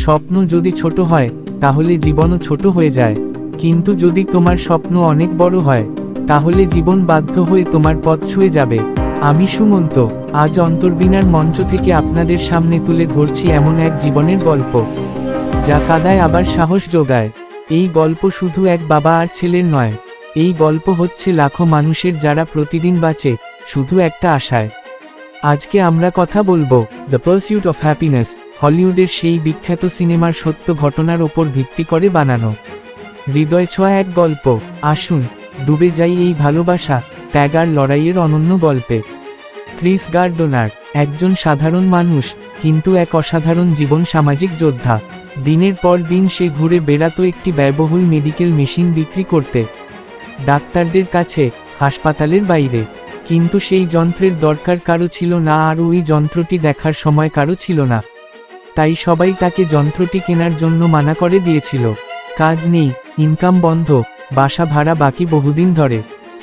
স্বপ্ন যদি ছোট হয় তাহলে জীবনও ছোট হয়ে যায়, কিন্তু যদি তোমার স্বপ্ন অনেক বড় হয় তাহলে জীবন বাধ্য হয়ে তোমার পথ ছুঁয়ে যাবে। আমি সুমন্ত, আজ অন্তর্বীণার মঞ্চ থেকে আপনাদের সামনে তুলে ধরছি এমন এক জীবনের গল্প যা কাঁদায় আবার সাহস যোগায়। এই গল্প শুধু এক বাবা আর ছেলের নয়, এই গল্প হচ্ছে লাখো মানুষের যারা প্রতিদিন বাঁচে শুধু একটা আশায়। আজকে আমরা কথা বলবো দ্য পারসিউট অফ হ্যাপিনেস, হলিউডের সেই বিখ্যাত সিনেমার সত্য ঘটনার ওপর ভিত্তি করে বানানো হৃদয় ছোঁয়া এক গল্প। আসুন ডুবে যাই এই ভালোবাসা, ত্যাগ আর লড়াইয়ের অনন্য গল্পে। ক্রিস গার্ডনার একজন সাধারণ মানুষ, কিন্তু এক অসাধারণ জীবন সামাজিক যোদ্ধা। দিনের পর দিন সে ঘুরে বেড়াতো একটি ব্যয়বহুল মেডিকেল মেশিন বিক্রি করতে, ডাক্তারদের কাছে, হাসপাতালের বাইরে। কিন্তু সেই যন্ত্রের দরকার কারো ছিল না, আর ওই যন্ত্রটি দেখার সময় কারো ছিল না। তাই সবাই তাকে যন্ত্রটি কেনার জন্য মানা করে দিয়েছিল। কাজ নেই, ইনকাম বন্ধ, বাসা ভাড়া বাকি বহুদিন ধরে।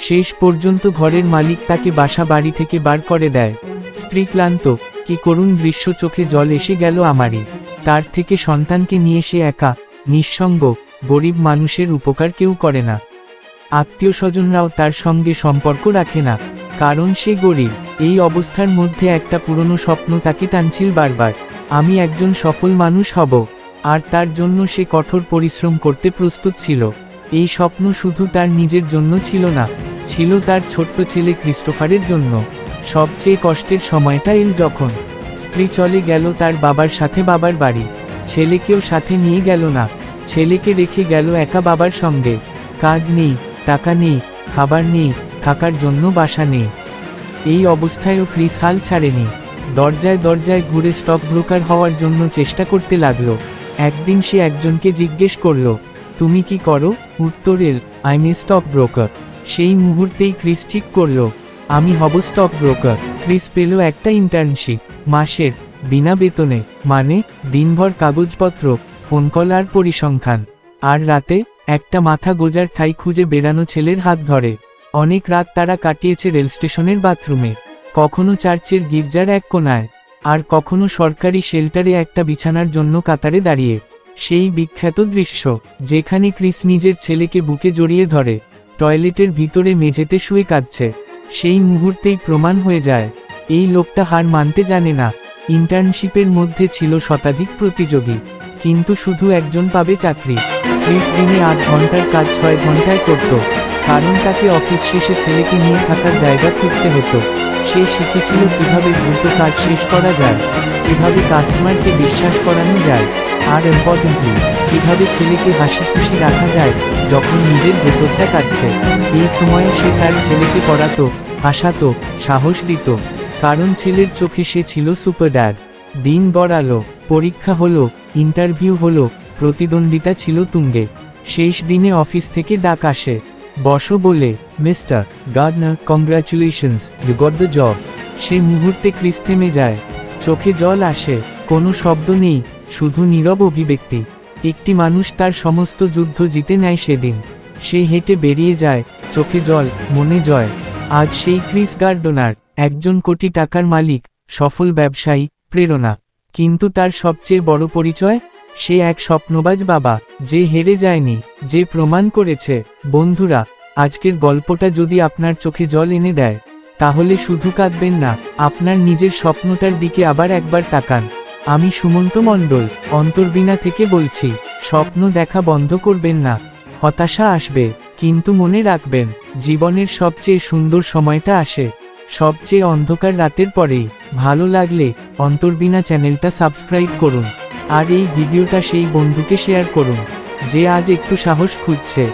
শেষ পর্যন্ত ঘরের মালিক তাকে বাসা বাড়ি থেকে বার করে দেয়। স্ত্রী ক্লান্ত, কি করুণ দৃশ্য, চোখে জল এসে গেল আমারই। তার থেকে সন্তানকে নিয়ে সে একা, নিঃসঙ্গ, গরিব মানুষের উপকার কেউ করে না। আত্মীয় স্বজনরাও তার সঙ্গে সম্পর্ক রাখে না, কারণ সে গরিব। এই অবস্থার মধ্যে একটা পুরনো স্বপ্ন তাকে টানছিল বারবার, আমি একজন সফল মানুষ হব। আর তার জন্য সে কঠোর পরিশ্রম করতে প্রস্তুত ছিল। এই স্বপ্ন শুধু তার নিজের জন্য ছিল না, ছিল তার ছোট্ট ছেলে ক্রিস্টোফারের জন্য। সবচেয়ে কষ্টের সময়টা এল যখন স্ত্রী চলে গেল তার বাবার সাথে বাবার বাড়ি। ছেলেকেও সাথে নিয়ে গেল না, ছেলেকে রেখে গেল একা বাবার সঙ্গে। কাজ নেই, টাকা নেই, খাবার নেই, থাকার জন্য বাসা নেই। এই অবস্থায়ও ক্রিস হাল ছাড়েনি। দরজায় দরজায় ঘুরে স্টক ব্রোকার হওয়ার জন্য চেষ্টা করতে লাগলো। একদিন সে একজনকে জিজ্ঞেস করল, তুমি কি করো? উত্তর এল, I am a stockbroker. সেই মুহূর্তেই ক্রিস ঠিক করল, আমি হব স্টক ব্রোকার। ক্রিস পেল একটা ইন্টার্নশিপ, মাসের, বিনা বেতনে, মানে দিনভর কাগজপত্র, ফোন কল আর পরিসংখ্যান। আর রাতে একটা মাথা গোজার ঠাই খুঁজে বেড়ানো ছেলের হাত ধরে। অনেক রাত তারা কাটিয়েছে রেল স্টেশনের বাথরুমে, কখনো চার্চের গির্জার এক কোনায়, আর কখনো সরকারি শেল্টারে একটা বিছানার জন্য কাতারে দাঁড়িয়ে। সেই বিখ্যাত দৃশ্য যেখানে ক্রিস নিজের ছেলেকে বুকে জড়িয়ে ধরে, টয়লেটের ভিতরে মেঝেতে শুয়ে কাঁদছে, সেই মুহূর্তেই প্রমাণ হয়ে যায় এই লোকটা হার মানতে জানে না। ইন্টার্নশিপের মধ্যে ছিল শতাধিক প্রতিযোগী, কিন্তু শুধু একজন পাবে চাকরি। ক্রিস দিনে 8 ঘন্টার কাজ 6 ঘন্টায় করত, কারণ তাকে অফিস শেষে ছেলেকে নিয়ে থাকার জায়গা খুঁজতে হতো। সে শিখেছিল কিভাবে দ্রুত কাজ শেষ করা যায়, কিভাবে কাস্টমারকে বিশ্বাস করানো যায়, আর ইম্পর্টেন্টলি কিভাবে ছেলেকে হাসি খুশি রাখা যায় যখন নিজের ভেতরটা কাটছে। এই সময়ে সে তার ছেলেকে পড়াতো, হাসাতো, সাহস দিত, কারণ ছেলের চোখে সে ছিল সুপার ড্যাড। দিন গড়ালো, পরীক্ষা হলো, ইন্টারভিউ হলো, প্রতিদ্বন্দ্বিতা ছিল তুঙ্গে। শেষ দিনে অফিস থেকে ডাক আসে, বসো বলে, mister Gardner, congratulations, you got the job. সে মুহূর্তে ক্রিস থেমে যায়, চোখে জল আসে, কোনো শব্দ নেই, শুধু নীরব অভিব্যক্তি। একটি মানুষ তার সমস্ত যুদ্ধ জিতে নেয় সেদিন। সে হেঁটে বেরিয়ে যায়, চোখে জল, মনে জয়। আজ সেই ক্রিস গার্ডনার, একজন কোটি টাকার মালিক, সফল ব্যবসায়ী, প্রেরণা। কিন্তু তার সবচেয়ে বড় পরিচয়, সে এক স্বপ্নবাজ বাবা, যে হেরে যায়নি, যে প্রমাণ করেছে। বন্ধুরা, আজকের গল্পটা যদি আপনার চোখে জল এনে দেয়, তাহলে শুধু কাঁদবেন না, আপনার নিজের স্বপ্নটার দিকে আবার একবার তাকান। আমি সুমন্ত মণ্ডল, অন্তর্বীণা থেকে বলছি, স্বপ্ন দেখা বন্ধ করবেন না। হতাশা আসবে, কিন্তু মনে রাখবেন, জীবনের সবচেয়ে সুন্দর সময়টা আসে সবচেয়ে অন্ধকার রাতের পরেই। ভালো লাগলে অন্তর্বীণা চ্যানেলটা সাবস্ক্রাইব করুন, আর এই ভিডিওটা সেই বন্ধুকে শেয়ার করুন যে আজ একটু সাহস খুঁজছে।